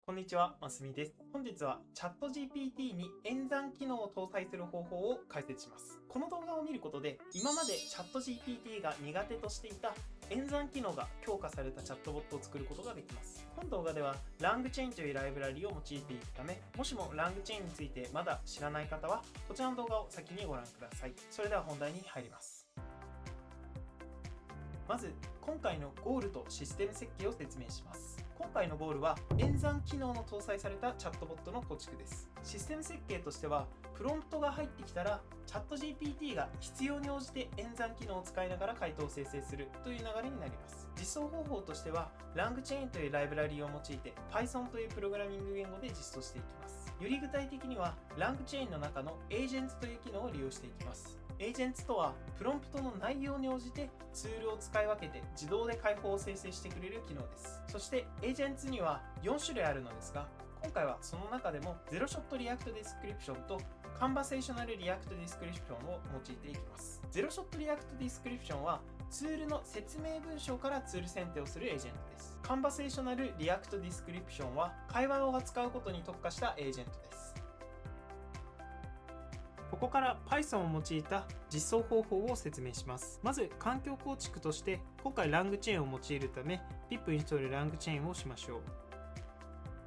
こんにちは、ますみです。本日はチャット GPT に演算機能を搭載する方法を解説します。この動画を見ることで、今までチャット GPT が苦手としていた演算機能が強化されたチャットボットを作ることができます。本動画では LangChain というライブラリを用いていくため、もしも LangChain についてまだ知らない方は、こちらの動画を先にご覧ください。それでは本題に入ります。まず、今回のゴールとシステム設計を説明します。今回のゴールは演算機能の搭載されたチャットボットの構築です。システム設計としては、プロンプトが入ってきたらチャット GPT が必要に応じて演算機能を使いながら回答を生成するという流れになります。実装方法としては LangChain というライブラリを用いて Python というプログラミング言語で実装していきます。より具体的には LangChain の中の Agents という機能を利用していきます。エージェンツとはプロンプトの内容に応じてツールを使い分けて自動で解放を生成してくれる機能です。そしてエージェンツには4種類あるのですが、今回はその中でもゼロショットリアクトディスクリプションとカンバセーショナルリアクトディスクリプションを用いていきます。ゼロショットリアクトディスクリプションはツールの説明文章からツール選定をするエージェントです。カンバセーショナルリアクトディスクリプションは会話を使うことに特化したエージェントです。ここから Python を用いた実装方法を説明します。まず環境構築として今回 LangChain を用いるため pip インストール LangChain をしましょう。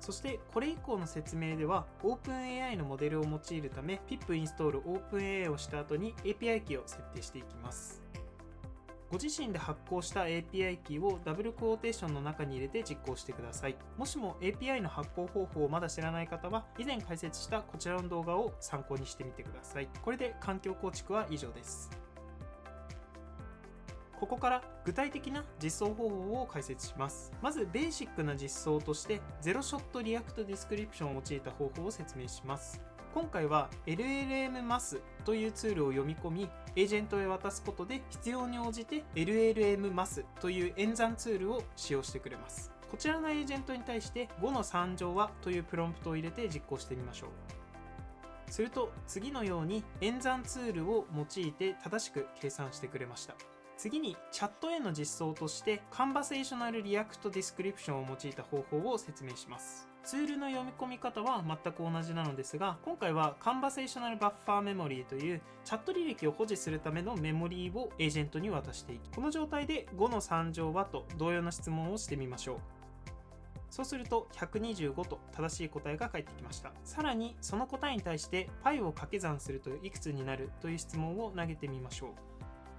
そしてこれ以降の説明では OpenAI のモデルを用いるため pip インストール OpenAI をした後に API キーを設定していきます。ご自身で発行した API キーをダブルクォーテーションの中に入れて実行してください。もしも API の発行方法をまだ知らない方は、以前解説したこちらの動画を参考にしてみてください。これで環境構築は以上です。ここから具体的な実装方法を解説します。まずベーシックな実装としてゼロショットリアクトディスクリプションを用いた方法を説明します。今回は LLM-MAS というツールを読み込み、エージェントへ渡すことで必要に応じて LLM-MAS という演算ツールを使用してくれます。こちらのエージェントに対して5の3乗はというプロンプトを入れて実行してみましょう。すると次のように演算ツールを用いて正しく計算してくれました。次にチャットへの実装としてカンバセーショナルリアクトディスクリプションを用いた方法を説明します。ツールの読み込み方は全く同じなのですが、今回はカンバセーショナルバッファーメモリーというチャット履歴を保持するためのメモリーをエージェントに渡していき、この状態で5の3乗はと同様の質問をしてみましょう。そうすると125と正しい答えが返ってきました。さらにその答えに対して π を掛け算するといくつになるという質問を投げてみましょう。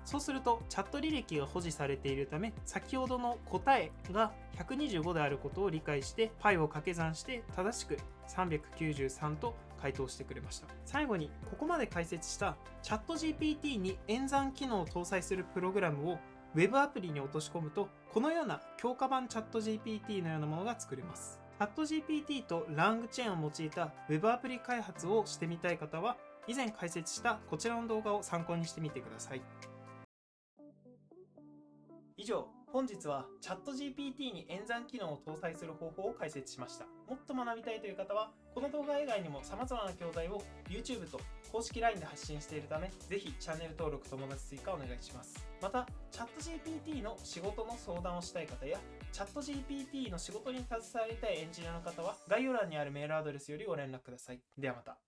そうするとチャット履歴が保持されているため、先ほどの答えが125であることを理解して π を掛け算して正しく393と回答してくれました。最後にここまで解説したチャット GPT に演算機能を搭載するプログラムを Web アプリに落とし込むと、このような強化版チャット GPT のようなものが作れます。チャット GPT と LangChain を用いた Web アプリ開発をしてみたい方は、以前解説したこちらの動画を参考にしてみてください。以上、本日はチャット GPT に演算機能を搭載する方法を解説しました。もっと学びたいという方は、この動画以外にも様々な教材を YouTube と公式 LINE で発信しているため、ぜひチャンネル登録、友達追加お願いします。また、チャット GPT の仕事の相談をしたい方や、チャット GPT の仕事に携わりたいエンジニアの方は、概要欄にあるメールアドレスよりご連絡ください。ではまた。